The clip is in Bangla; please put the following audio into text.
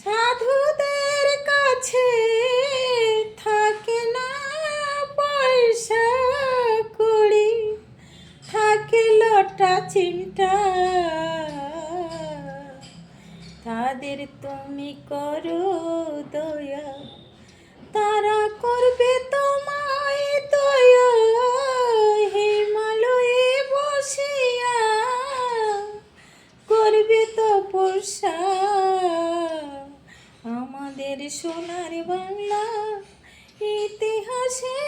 সাধুদের কাছে থাকে না পয়সা কড়ি, থাকে লটা চিন্তা। তাদের তুমি করো দয়া, তারা করবে তোমায় দয়া। হিমালয়ে বসিয়া করবে তপস্যা। আমাদের সোনার বাংলা ইতিহাসে